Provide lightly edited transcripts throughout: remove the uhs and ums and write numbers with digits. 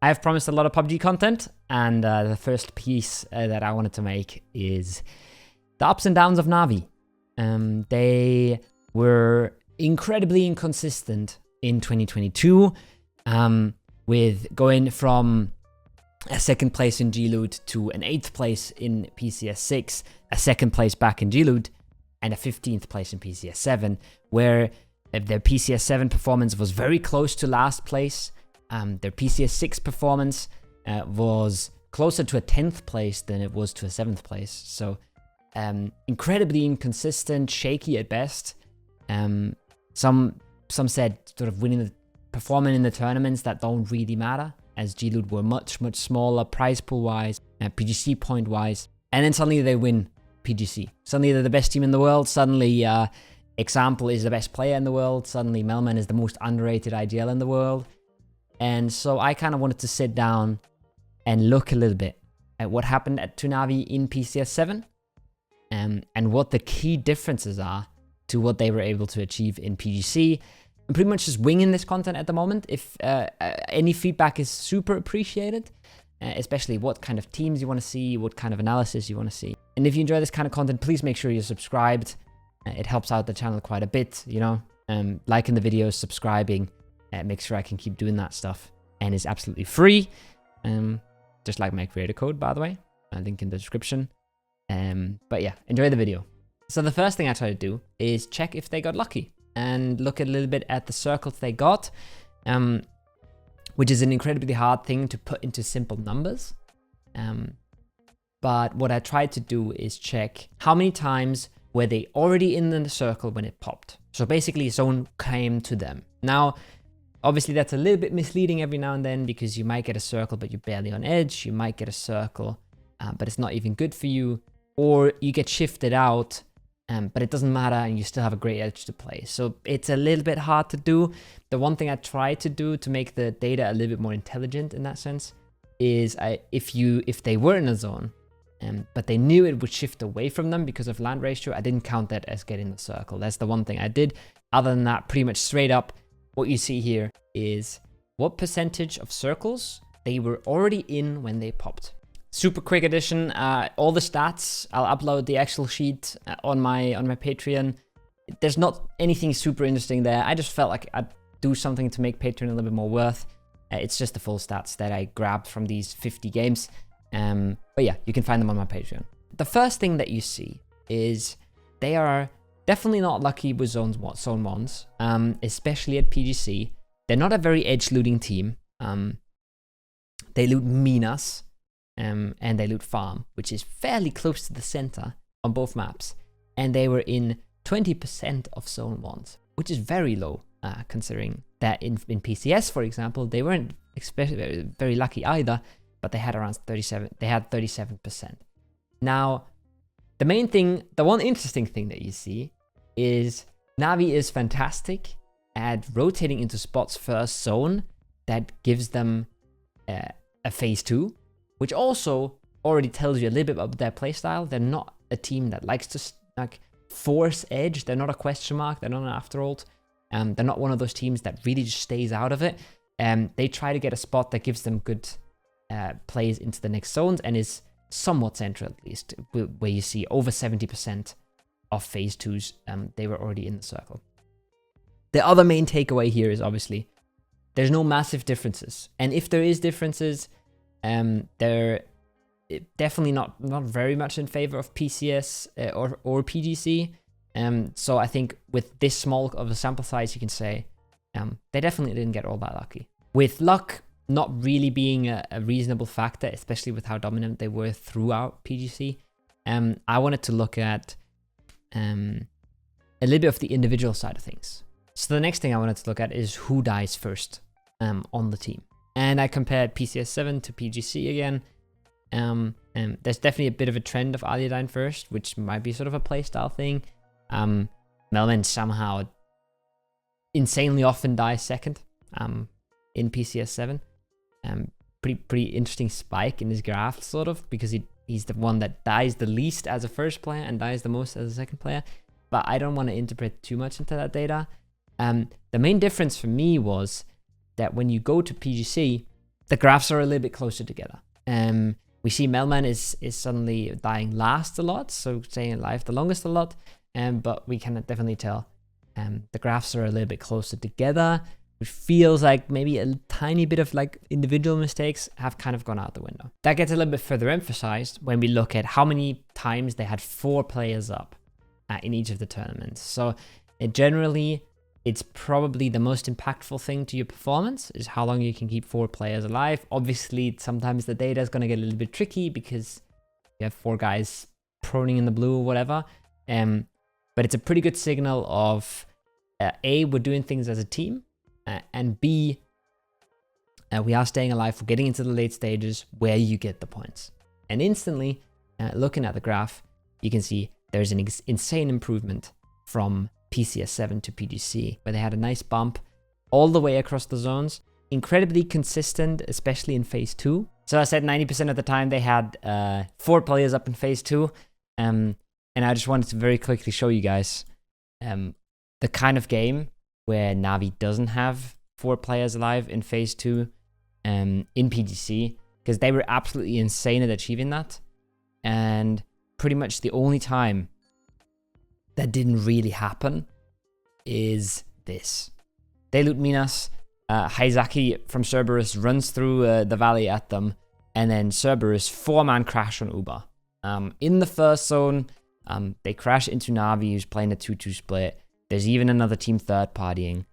I have promised a lot of PUBG content, and the first piece that I wanted to make is the ups and downs of NaVi. They were incredibly inconsistent in 2022, with going from a 2nd place in G-Loot to an 8th place in PCS 6, a 2nd place back in G-Loot, and a 15th place in PCS 7, where their PCS 7 performance was very close to last place. Their PCS 6 performance was closer to a 10th place than it was to a 7th place. So incredibly inconsistent, shaky at best. Some said sort of performing in the tournaments that don't really matter, as G-Loot were much smaller prize pool wise, PGC point wise, and then suddenly they win PGC. Suddenly they're the best team in the world. Suddenly Example is the best player in the world. Suddenly Melman is the most underrated IGL in the world. And so I kind of wanted to sit down and look a little bit at what happened to NaVi in PCS 7 and what the key differences are to what they were able to achieve in PGC. I'm pretty much just winging this content at the moment. If any feedback is super appreciated, especially what kind of teams you want to see, what kind of analysis you want to see. And if you enjoy this kind of content, please make sure you're subscribed. It helps out the channel quite a bit, you know. Liking the videos, subscribing, makes sure I can keep doing that stuff. And it's absolutely free. Just like my creator code, by the way. Link in the description. But yeah, enjoy the video. So the first thing I try to do is check if they got lucky and look a little bit at the circles they got, which is an incredibly hard thing to put into simple numbers. But what I tried to do is check how many times were they already in the circle when it popped. So basically zone came to them. Now, obviously that's a little bit misleading every now and then, because you might get a circle but you're barely on edge. You might get a circle but it's not even good for you, or you get shifted out but it doesn't matter and you still have a great edge to play. So it's a little bit hard to do. The one thing I try to do to make the data a little bit more intelligent in that sense is if they were in a zone but they knew it would shift away from them because of land ratio, I didn't count that as getting the circle. That's the one thing I did. Other than that, pretty much straight up, what you see here is what percentage of circles they were already in when they popped. Super quick addition, all the stats, I'll upload the Excel sheet on my Patreon. There's not anything super interesting there. I just felt like I'd do something to make Patreon a little bit more worth. It's just the full stats that I grabbed from these 50 games. But yeah, you can find them on my Patreon. The first thing that you see is they are definitely not lucky with zone ones, especially at PGC. They're not a very edge looting team. They loot Minas and they loot Farm, which is fairly close to the center on both maps. And they were in 20% of zone ones, which is very low, considering that in PCS, for example, they weren't especially very lucky either, but they had around 37%. Now, the one interesting thing that you see is NaVi is fantastic at rotating into spots first zone that gives them a phase 2, which also already tells you a little bit about their playstyle. They're not a team that likes to like force edge. They're not a question mark. They're not an afterthought. They're not one of those teams that really just stays out of it. They try to get a spot that gives them good plays into the next zones and is somewhat central, at least, where you see over 70% of phase 2s, they were already in the circle. The other main takeaway here is obviously there's no massive differences, and if there is differences, they're definitely not very much in favor of PCS or PGC. So I think with this small of a sample size, you can say they definitely didn't get all that lucky. With luck not really being a reasonable factor, especially with how dominant they were throughout PGC, I wanted to look at a little bit of the individual side of things. So the next thing I wanted to look at is who dies first on the team. And I compared PCS 7 to PGC again. There's definitely a bit of a trend of Ali dying first, which might be sort of a playstyle thing. Melman somehow insanely often dies second in PCS 7. Pretty interesting spike in his graph, sort of, because he's the one that dies the least as a first player and dies the most as a second player. But I don't want to interpret too much into that data. The main difference for me was that when you go to PGC, the graphs are a little bit closer together. We see Melman is suddenly dying last a lot, so staying alive the longest a lot, but we can definitely tell the graphs are a little bit closer together, which feels like maybe a tiny bit of like individual mistakes have kind of gone out the window. That gets a little bit further emphasized when we look at how many times they had 4 players up in each of the tournaments. So generally, it's probably the most impactful thing to your performance is how long you can keep 4 players alive. Obviously, sometimes the data is going to get a little bit tricky because you have 4 guys proning in the blue or whatever. But it's a pretty good signal of A, we're doing things as a team, and B, we are staying alive, we're getting into the late stages where you get the points. And instantly, looking at the graph, you can see there's an insane improvement from PCS7 to PGC, where they had a nice bump all the way across the zones. Incredibly consistent, especially in phase 2. So I said 90% of the time they had 4 players up in phase 2. And I just wanted to very quickly show you guys the kind of game where NaVi doesn't have 4 players alive in phase 2 in PGC, because they were absolutely insane at achieving that. And pretty much the only time that didn't really happen is this. They loot Minas, Haizaki from Cerberus runs through the valley at them, and then Cerberus 4-man crash on Uber. In the first zone, they crash into NaVi, who's playing a 2-2 split. There's even another team third partying.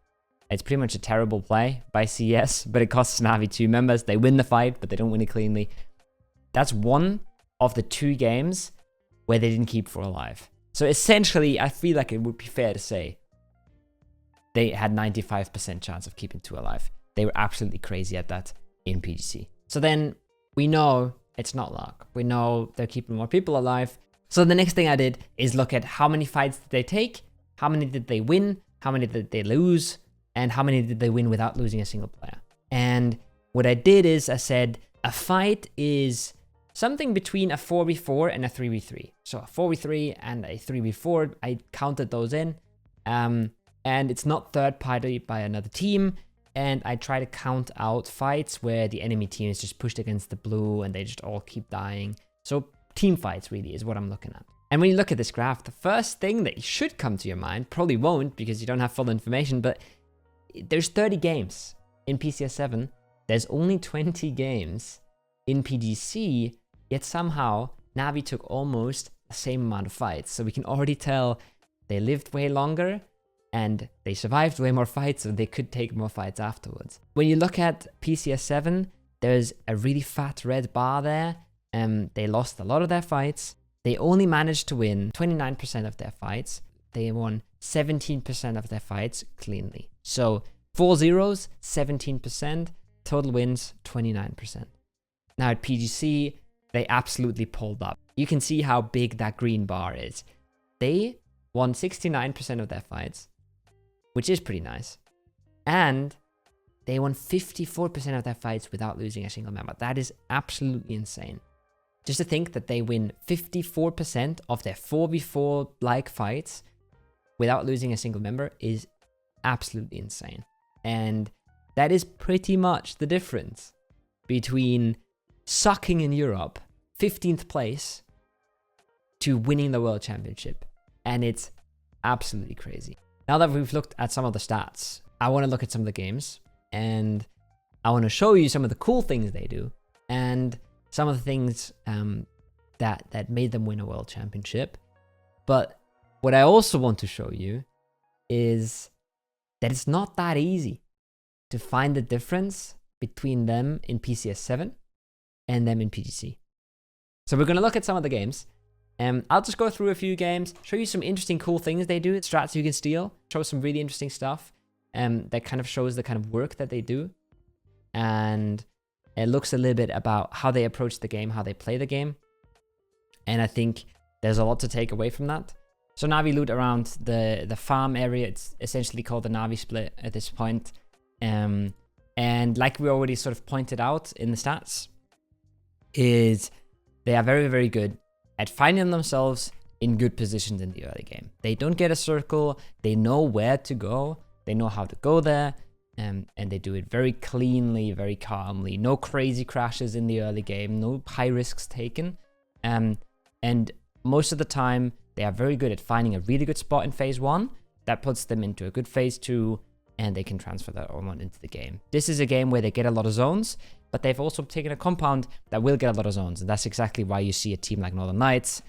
It's pretty much a terrible play by CS, but it costs NaVi 2 members. They win the fight, but they don't win it cleanly. That's one of the 2 games where they didn't keep 4 alive. So essentially, I feel like it would be fair to say they had 95% chance of keeping 2 alive. They were absolutely crazy at that in PGC. So then we know it's not luck. We know they're keeping more people alive. So the next thing I did is look at how many fights did they take, how many did they win, how many did they lose, and how many did they win without losing a single player. And what I did is I said a fight is something between a 4v4 and a 3v3. So a 4v3 and a 3v4, I counted those in. And it's not third party by another team. And I try to count out fights where the enemy team is just pushed against the blue and they just all keep dying. So team fights really is what I'm looking at. And when you look at this graph, the first thing that should come to your mind, probably won't because you don't have full information, but there's 30 games in PCS7. There's only 20 games in PGC, yet somehow NaVi took almost the same amount of fights. So we can already tell they lived way longer and they survived way more fights, so they could take more fights afterwards. When you look at PCS7, there's a really fat red bar there. They lost a lot of their fights. They only managed to win 29% of their fights. They won 17% of their fights cleanly. So 4 zeros, 17%, total wins 29%. Now at PGC, they absolutely pulled up. You can see how big that green bar is. They won 69% of their fights, which is pretty nice. And they won 54% of their fights without losing a single member. That is absolutely insane. Just to think that they win 54% of their 4v4-like fights without losing a single member is absolutely insane. And that is pretty much the difference between sucking in Europe, 15th place, to winning the World Championship. And it's absolutely crazy. Now that we've looked at some of the stats, I want to look at some of the games. And I want to show you some of the cool things they do. And some of the things that made them win a World Championship. But what I also want to show you is that it's not that easy to find the difference between them in PCS7 and them in PGC. So we're going to look at some of the games. I'll just go through a few games, show you some interesting cool things they do, strats you can steal, show some really interesting stuff that kind of shows the kind of work that they do. And it looks a little bit about how they approach the game, how they play the game. And I think there's a lot to take away from that. So NaVi loot around the farm area. It's essentially called the NaVi split at this point. And like we already sort of pointed out in the stats, is they are very, very good at finding themselves in good positions in the early game. They don't get a circle. They know where to go. They know how to go there. and they do it very cleanly, very calmly. No crazy crashes in the early game, no high risks taken. And most of the time, they are very good at finding a really good spot in phase 1 that puts them into a good phase 2, and they can transfer that on into the game. This is a game where they get a lot of zones, but they've also taken a compound that will get a lot of zones, and that's exactly why you see a team like Northern Knights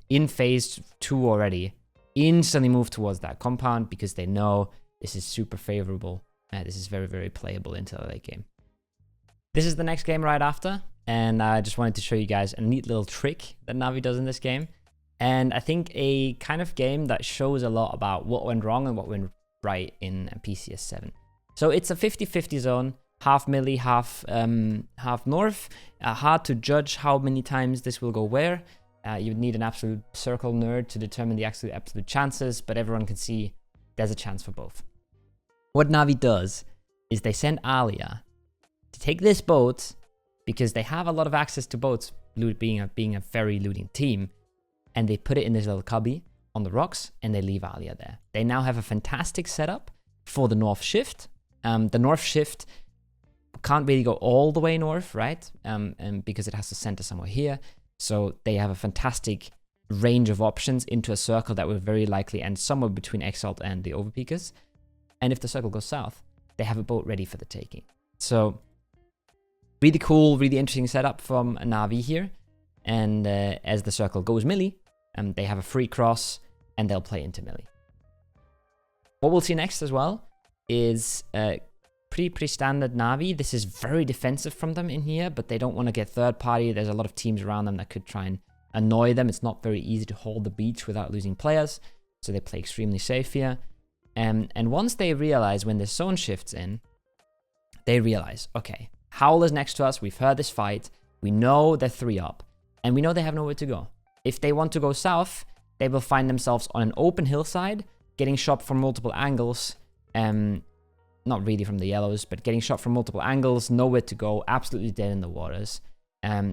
in phase 2 already instantly move towards that compound, because they know this is super favorable. This is very, very playable into the late game. This is the next game right after, and I just wanted to show you guys a neat little trick that NaVi does in this game. And I think a kind of game that shows a lot about what went wrong and what went right in PCS 7. So it's a 50-50 zone, half melee, half north. Hard to judge how many times this will go where. You would need an absolute circle nerd to determine the absolute chances, but everyone can see there's a chance for both. What NaVi does is they send Alia to take this boat, because they have a lot of access to boats, being a ferry looting team, and they put it in this little cubby on the rocks, and they leave Alia there. They now have a fantastic setup for the north shift. The north shift can't really go all the way north, right? And because it has to center somewhere here. So they have a fantastic range of options into a circle that will very likely end somewhere between Exalt and the Overpeakers. And if the circle goes south, they have a boat ready for the taking. So really cool, really interesting setup from NaVi here. And as the circle goes melee, they have a free cross, and they'll play into melee. What we'll see next as well is pretty standard NaVi. This is very defensive from them in here, but they don't want to get third party. There's a lot of teams around them that could try and annoy them. It's not very easy to hold the beach without losing players, so they play extremely safe here. And once they realize, when the zone shifts in, they realize, okay, Howl is next to us. We've heard this fight. We know they're 3 up, and we know they have nowhere to go. If they want to go south, they will find themselves on an open hillside, getting shot from multiple angles. Not really from the yellows, but getting shot from multiple angles, nowhere to go, absolutely dead in the waters.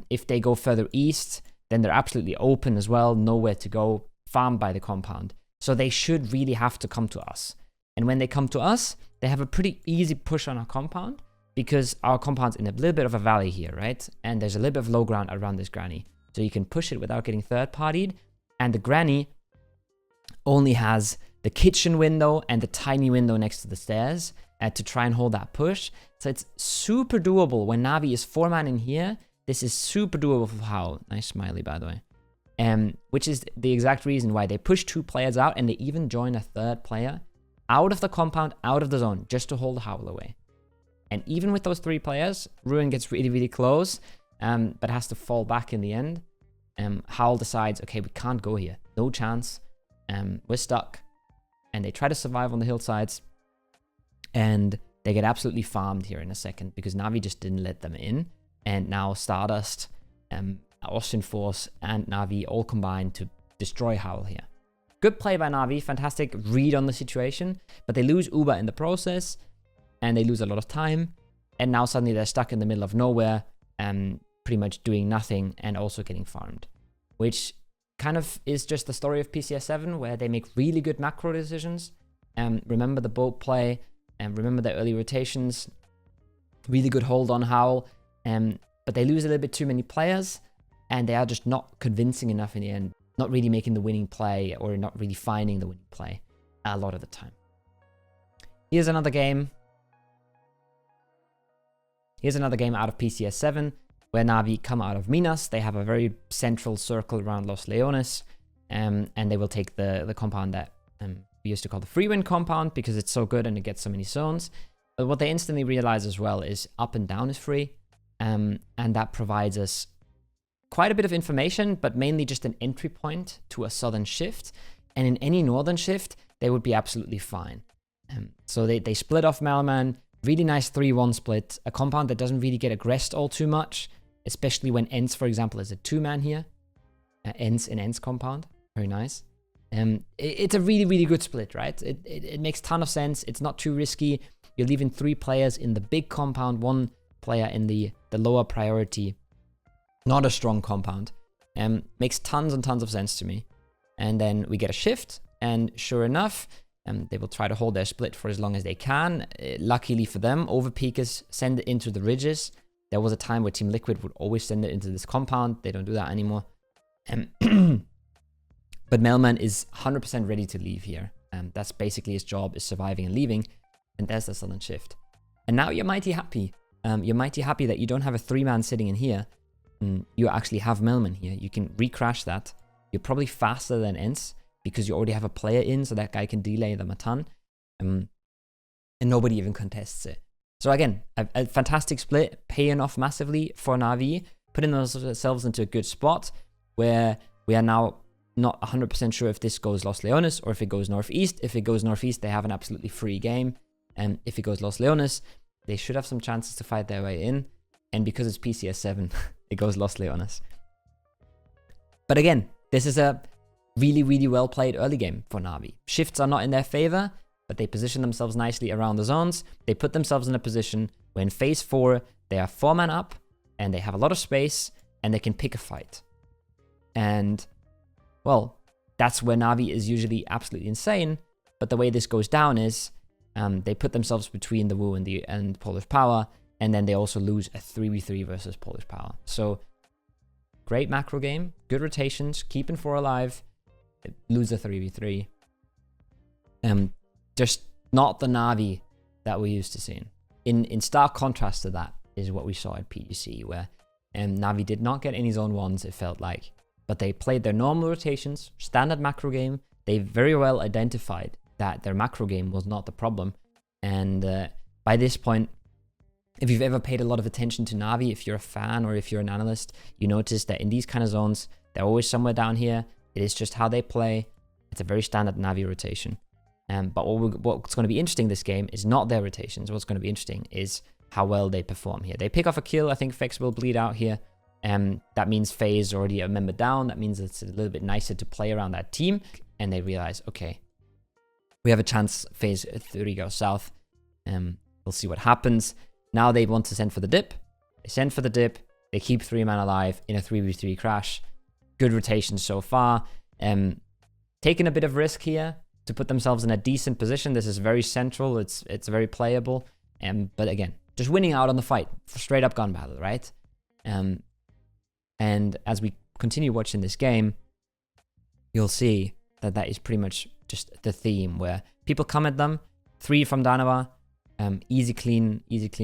If they go further east, then they're absolutely open as well, nowhere to go, farmed by the compound. So they should really have to come to us. And when they come to us, they have a pretty easy push on our compound, because our compound's in a little bit of a valley here, right? And there's a little bit of low ground around this granny. So you can push it without getting third-partied. And the granny only has the kitchen window and the tiny window next to the stairs to try and hold that push. So it's super doable when NaVi is 4-man in here. This is super doable for Howl. Nice smiley, by the way. Which is the exact reason why they push 2 players out, and they even join a 3rd player out of the compound, out of the zone, just to hold Howl away. And even with those 3 players, Ruin gets really, really close, but has to fall back in the end. Howl decides, okay, we can't go here. No chance. We're stuck. And they try to survive on the hillsides, and they get absolutely farmed here in a second, because NaVi just didn't let them in. And now Stardust, Austin Force, and NaVi all combined to destroy Howl here. Good play by NaVi, fantastic read on the situation, but they lose Uber in the process, and they lose a lot of time, and now suddenly they're stuck in the middle of nowhere, pretty much doing nothing, and also getting farmed. Which kind of is just the story of PCS 7, where they make really good macro decisions. Remember the boat play, and remember their early rotations. Really good hold on Howl, but they lose a little bit too many players, and they are just not convincing enough in the end. Not really making the winning play, or not really finding the winning play a lot of the time. Here's another game. Here's another game out of PCS 7, where NaVi come out of Minas. They have a very central circle around Los Leones, and they will take the compound that we used to call the free win compound, because it's so good and it gets so many zones. But what they instantly realize as well is up and down is free, and that provides us quite a bit of information, but mainly just an entry point to a southern shift. And in any northern shift, they would be absolutely fine. So they split off Malman. Really nice 3-1 split. A compound that doesn't really get aggressed all too much, especially when Ents, for example, is a 2-man here. Ents in Ents compound. Very nice. It's a really, really good split, right? It makes a ton of sense. It's not too risky. You're leaving 3 players in the big compound, 1 player in the lower priority, not a strong compound. Makes tons and tons of sense to me. And then we get a shift, and sure enough, They will try to hold their split for as long as they can. Luckily for them, overpeakers send it into the ridges. There was a time where Team Liquid would always send it into this compound. They don't do that anymore. But Mailman is 100% ready to leave here. That's basically his job, is surviving and leaving. And there's the sudden shift. And now you're mighty happy. You're mighty happy that you don't have a 3-man sitting in here. You actually have Mailman here. You can recrash that. You're probably faster than Ents because you already have a player in, so that guy can delay them a ton. And nobody even contests it. So again, a fantastic split, paying off massively for NaVi, putting themselves into a good spot where we are now not 100% sure if this goes Los Leones or if it goes Northeast. If it goes Northeast, they have an absolutely free game. And if it goes Los Leones, they should have some chances to fight their way in. And because it's PCS 7, it goes Los Leones. But again, this is a really, really well played early game for NaVi. Shifts are not in their favor, but they position themselves nicely around the zones. They put themselves in a position where in phase 4, they are 4-man up and they have a lot of space and they can pick a fight. And, well, that's where NaVi is usually absolutely insane. But the way this goes down is they put themselves between the Wu and Polish Power, and then they also lose a 3v3 versus Polish Power. So, great macro game, good rotations, keeping 4 alive, lose a 3v3. Just not the NaVi that we're used to seeing. In stark contrast to that is what we saw at PGC, where NaVi did not get any zone 1s, it felt like. But they played their normal rotations, standard macro game. They very well identified that their macro game was not the problem. And by this point, if you've ever paid a lot of attention to NaVi, if you're a fan or if you're an analyst, you notice that in these kind of zones, they're always somewhere down here. It is just how they play. It's a very standard NaVi rotation. But what's going to be interesting this game is not their rotations. What's going to be interesting is how well they perform here. They pick off a kill. I think Fex will bleed out here. That means FaZe already a member down. That means it's a little bit nicer to play around that team. And they realize, okay, we have a chance. FaZe 3 goes south. We'll see what happens. Now they want to send for the dip. They send for the dip. They keep 3-man alive in a 3v3 crash. Good rotation so far. Taking a bit of risk here to put themselves in a decent position. This is very central. It's very playable. But again, just winning out on the fight. Straight up gun battle, right? And as we continue watching this game, you'll see that that is pretty much just the theme where people come at them. 3 from Danova. Easy clean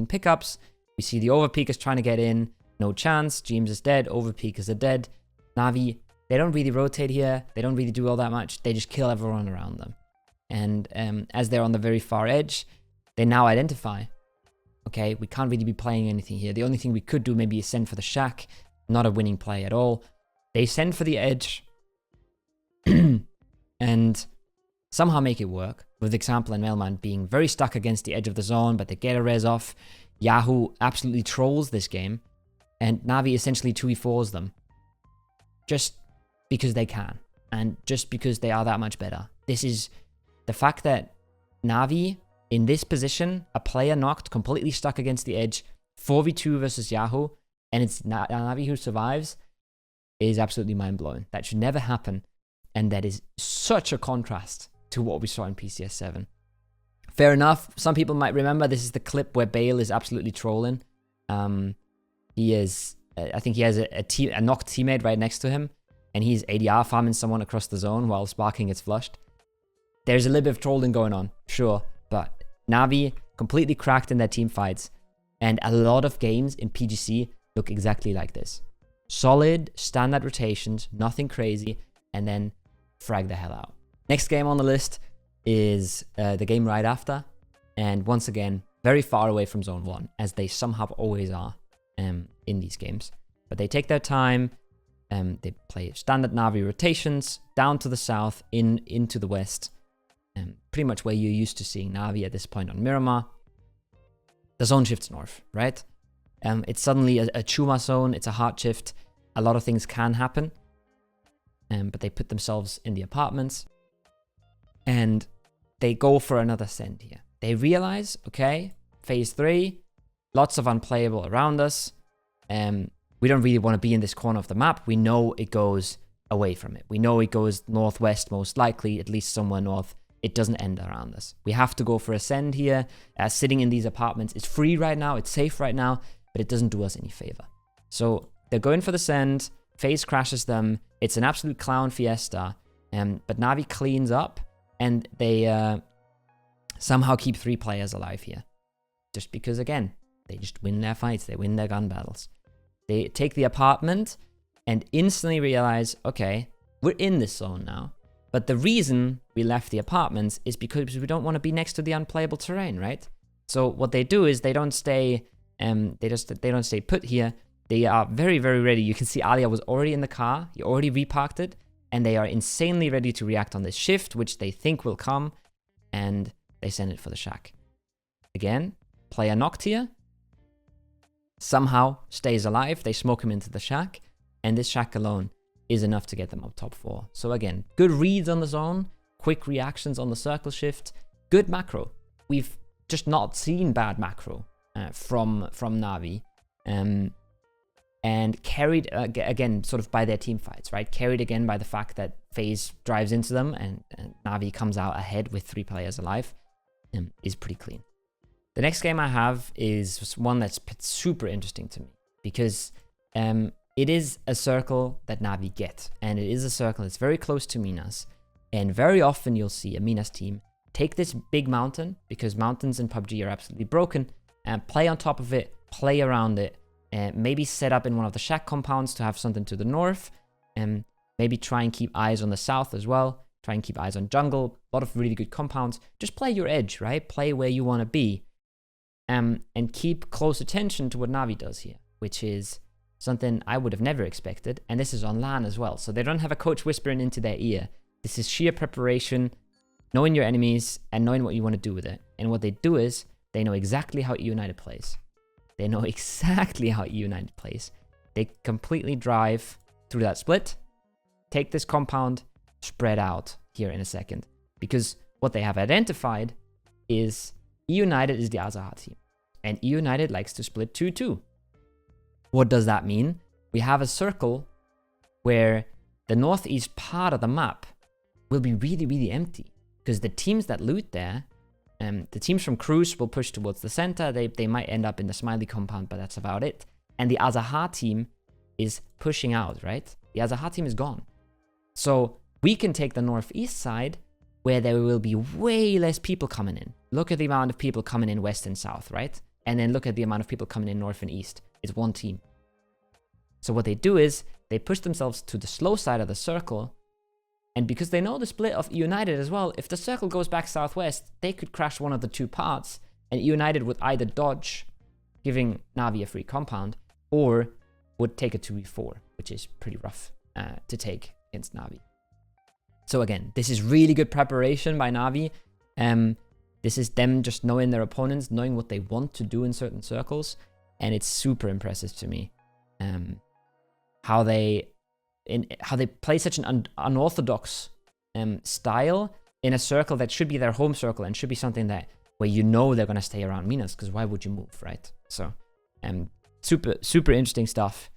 pickups. We see the overpeakers trying to get in. No chance. James is dead. Overpeakers are dead. NaVi, they don't really rotate here. They don't really do all that much. They just kill everyone around them. And as they're on the very far edge, they now identify, okay, we can't really be playing anything here. The only thing we could do maybe is send for the shack. Not a winning play at all. They send for the edge and somehow make it work. With Example and Mailman being very stuck against the edge of the zone, but they get a res off. Yahoo absolutely trolls this game. And NaVi essentially 2v4s them. Just because they can. And just because they are that much better. This is the fact that NaVi, in this position, a player knocked, completely stuck against the edge, 4v2 versus Yahoo, and it's NaVi who survives, is absolutely mind-blowing. That should never happen. And that is such a contrast to what we saw in PCS 7. Fair enough. Some people might remember this is the clip where Bale is absolutely trolling. He is, I think he has a knocked teammate right next to him, and he's ADR farming someone across the zone while Sparking gets flushed. There's a little bit of trolling going on, sure, but NaVi completely cracked in their team fights, and a lot of games in PGC look exactly like this. Solid, standard rotations, nothing crazy, and then frag the hell out. Next game on the list is the game right after, and once again, very far away from Zone 1, as they somehow always are in these games. But they take their time, they play standard NaVi rotations, down to the south, into the west, pretty much where you're used to seeing NaVi at this point on Miramar. The zone shifts north, right? It's suddenly a Chuma zone, it's a hard shift, a lot of things can happen, but they put themselves in the apartments, and they go for another send here. They realize, okay, phase 3, lots of unplayable around us. We don't really want to be in this corner of the map. We know it goes away from it. We know it goes northwest most likely, at least somewhere north it doesn't end around us. We have to go for ascend here. Sitting in these apartments is free right now. It's safe right now, but it doesn't do us any favor. So they're going for the send. FaZe crashes them. It's an absolute clown fiesta. But NaVi cleans up, and they somehow keep 3 players alive here. Just because, again, they just win their fights. They win their gun battles. They take the apartment and instantly realize, okay, we're in this zone now. But the reason we left the apartments is because we don't want to be next to the unplayable terrain, right? So what they do is they don't stay put here. They are very, very ready. You can see Alia was already in the car. He already reparked it. And they are insanely ready to react on this shift, which they think will come. And they send it for the shack. Again, player knocked here. Somehow stays alive. They smoke him into the shack. And this shack alone is enough to get them up top 4. So again, good reads on the zone. Quick reactions on the circle shift. Good macro. We've just not seen bad macro from NaVi. And carried, again, sort of by their team fights, right? Carried again by the fact that FaZe drives into them and NaVi comes out ahead with 3 players alive. Is pretty clean. The next game I have is one that's super interesting to me because it is a circle that NaVi get, and it is a circle that's very close to Minas. And very often you'll see a Minas team take this big mountain, because mountains in PUBG are absolutely broken, and play on top of it, play around it, and maybe set up in one of the shack compounds to have something to the north, and maybe try and keep eyes on the south as well. Try and keep eyes on jungle. A lot of really good compounds. Just play your edge, right? Play where you want to be. And keep close attention to what NaVi does here, which is something I would have never expected. And this is on LAN as well. So they don't have a coach whispering into their ear. This is sheer preparation, knowing your enemies and knowing what you want to do with it. And what they do is they know exactly how United plays. They know exactly how United plays. They completely drive through that split, take this compound, spread out here in a second. Because what they have identified is United is the Azaha team. And United likes to split 2-2. What does that mean? We have a circle where the northeast part of the map will be really, really empty. Because the teams that loot there, the teams from Cruise will push towards the center. They might end up in the Smiley compound, but that's about it. And the Azaha team is pushing out, right? The Azaha team is gone. So we can take the northeast side where there will be way less people coming in. Look at the amount of people coming in west and south, right? And then look at the amount of people coming in north and east. It's one team. So what they do is they push themselves to the slow side of the circle. And because they know the split of United as well, if the circle goes back southwest, they could crash one of the 2 parts. And United would either dodge, giving NaVi a free compound, or would take a 2v4, which is pretty rough to take against NaVi. So again, this is really good preparation by NaVi. This is them just knowing their opponents, knowing what they want to do in certain circles. And it's super impressive to me how they play such an unorthodox style in a circle that should be their home circle and should be something that where you know they're going to stay around Minas, because why would you move, right? So super interesting stuff.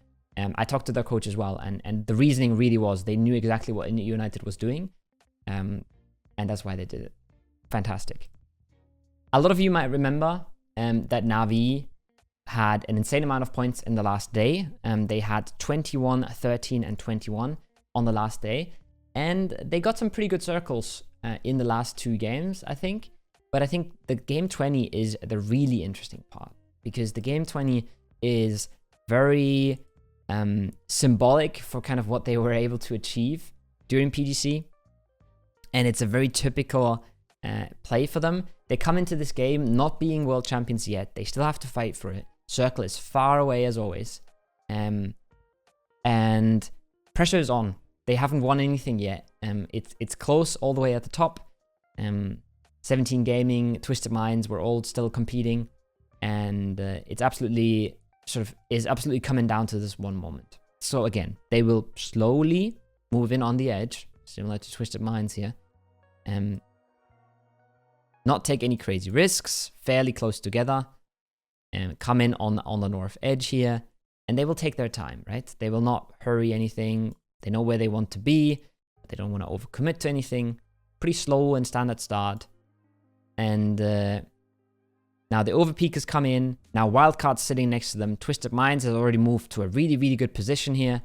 I talked to their coach as well, and the reasoning really was they knew exactly what United was doing, and that's why they did it. Fantastic. A lot of you might remember that NaVi had an insane amount of points in the last day. They had 21, 13, and 21 on the last day, and they got some pretty good circles in the last 2 games, I think. But I think the game 20 is the really interesting part, because the game 20 is very symbolic for kind of what they were able to achieve during PGC. And it's a very typical play for them. They come into this game not being world champions yet. They still have to fight for it. Circle is far away as always. And pressure is on. They haven't won anything yet. It's close all the way at the top. 17 Gaming, Twisted Minds were all still competing. And it's absolutely coming down to this one moment. So again, they will slowly move in on the edge, similar to Twisted Minds here. Not take any crazy risks, fairly close together, and come in on the north edge here, and they will take their time, right? They will not hurry anything. They know where they want to be, but they don't want to overcommit to anything. pretty slow and standard start. And now the overpeakers come in. Now Wildcard's sitting next to them. Twisted Minds has already moved to a really, really good position here.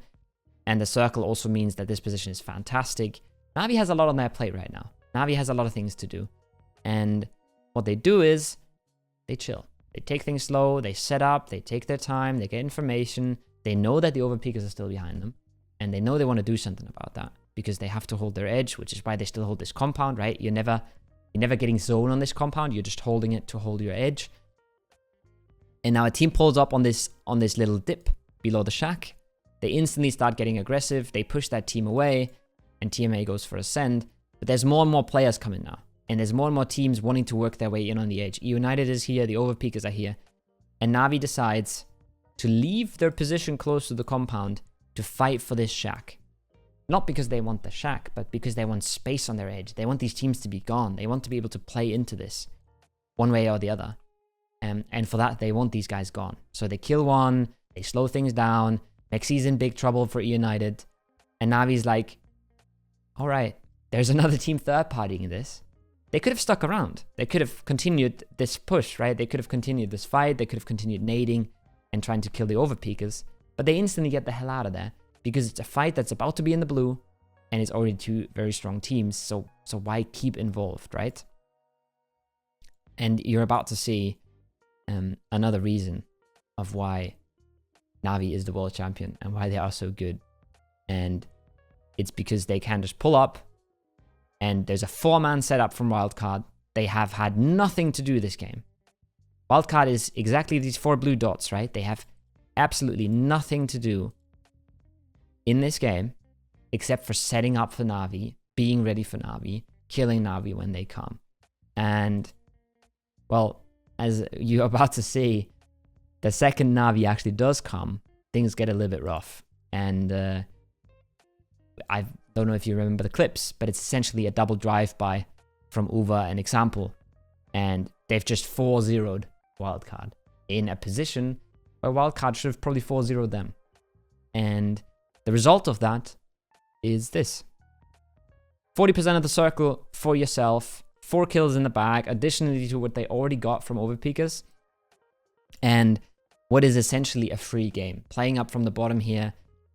And the circle also means that this position is fantastic. NaVi has a lot on their plate right now. NaVi has a lot of things to do. And what they do is they chill. They take things slow. They set up. They take their time. They get information. They know that the overpeakers are still behind them. And they know they want to do something about that because they have to hold their edge, which is why they still hold this compound, right? You're never getting zone on this compound. You're just holding it to hold your edge. And now a team pulls up on this little dip below the shack. They instantly start getting aggressive. They push that team away, and TMA goes for a send. But there's more and more players coming now. And there's more and more teams wanting to work their way in on the edge. United is here. The overpeakers are here. And NaVi decides to leave their position close to the compound to fight for this shack. Not because they want the shack, but because they want space on their edge. They want these teams to be gone. They want to be able to play into this one way or the other. And for that, they want these guys gone. So they kill one. They slow things down. Mexi's in big trouble for United. And NaVi's like, all right, there's another team third partying this. They could have stuck around. They could have continued this push, right? They could have continued this fight. They could have continued nading and trying to kill the overpeakers. But they instantly get the hell out of there because it's a fight that's about to be in the blue and it's already two very strong teams. So why keep involved, right? And you're about to see another reason of why NaVi is the world champion and why they are so good. And it's because they can just pull up and there's a 4-man setup from Wildcard. They have had nothing to do this game. Wildcard is exactly these 4 blue dots, right? They have absolutely nothing to do in this game except for setting up for NaVi, being ready for NaVi, killing NaVi when they come. And, well, as you're about to see, the second NaVi actually does come, things get a little bit rough. And I don't know if you remember the clips, but it's essentially a double drive-by from Uva and Example. And they've just 4-0'd Wildcard in a position where Wildcard should have probably 4-0'd them. And the result of that is this. 40% of the circle for yourself, 4 kills in the bag, additionally to what they already got from overpeakers. And what is essentially a free game. Playing up from the bottom here,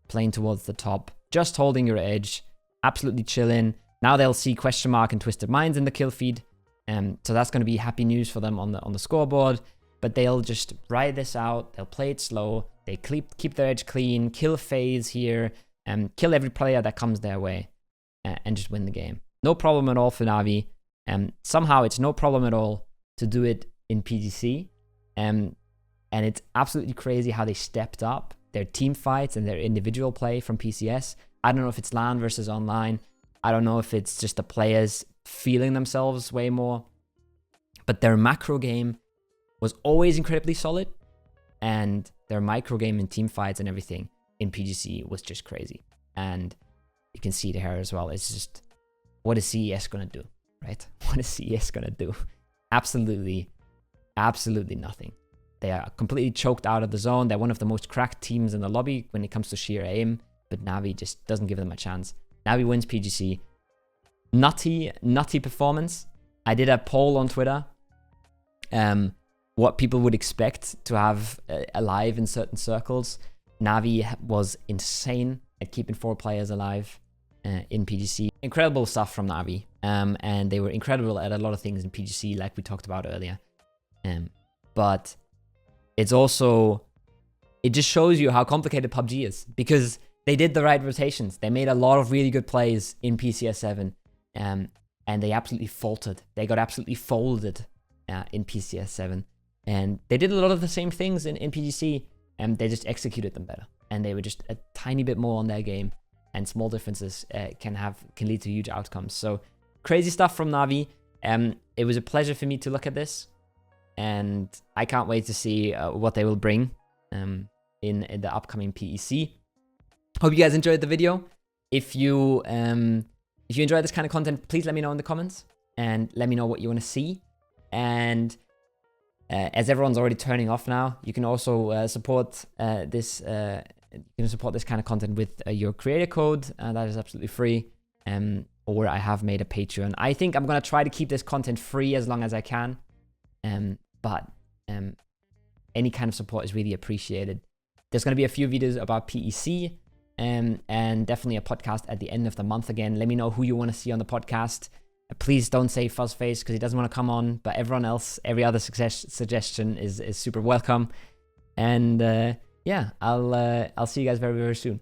playing towards the top, just holding your edge, absolutely chilling. Now they'll see question mark and Twisted Minds in the kill feed. So that's going to be happy news for them on the scoreboard. But they'll just ride this out. They'll play it slow. They keep their edge clean, kill FaZe here, kill every player that comes their way, and just win the game. No problem at all for NaVi. Somehow it's no problem at all to do it in PGC. And it's absolutely crazy how they stepped up their team fights and their individual play from PCS. I don't know if it's LAN versus online. I don't know if it's just the players feeling themselves way more. But their macro game was always incredibly solid. And their micro game and team fights and everything in PGC was just crazy. And you can see it here as well. It's just, what is CES going to do, right? What is CES going to do? Absolutely nothing. They are completely choked out of the zone. They're one of the most cracked teams in the lobby when it comes to sheer aim. But NaVi just doesn't give them a chance. NaVi wins PGC. Nutty performance. I did a poll on Twitter. What people would expect to have alive in certain circles. NaVi was insane at keeping 4 players alive in PGC. Incredible stuff from NaVi. And they were incredible at a lot of things in PGC, like we talked about earlier. But it's also, it just shows you how complicated PUBG is, because they did the right rotations. They made a lot of really good plays in PCS 7, and they absolutely faltered. They got absolutely folded in PCS 7. And they did a lot of the same things in PGC, and they just executed them better. And they were just a tiny bit more on their game, and small differences can lead to huge outcomes. So crazy stuff from NaVi. It was a pleasure for me to look at this, and I can't wait to see what they will bring in the upcoming PEC. Hope you guys enjoyed the video. If you enjoy this kind of content, please let me know in the comments and let me know what you want to see. And as everyone's already turning off now, you can also support this. You can support this kind of content with your creator code. That is absolutely free. or I have made a Patreon. I think I'm gonna try to keep this content free as long as I can, but any kind of support is really appreciated. There's gonna be a few videos about PEC, and definitely a podcast at the end of the month again. Let me know who you want to see on the podcast. Please don't say Fuzzface because he doesn't want to come on, but everyone else, every other suggestion is super welcome. And yeah, I'll see you guys very, very soon.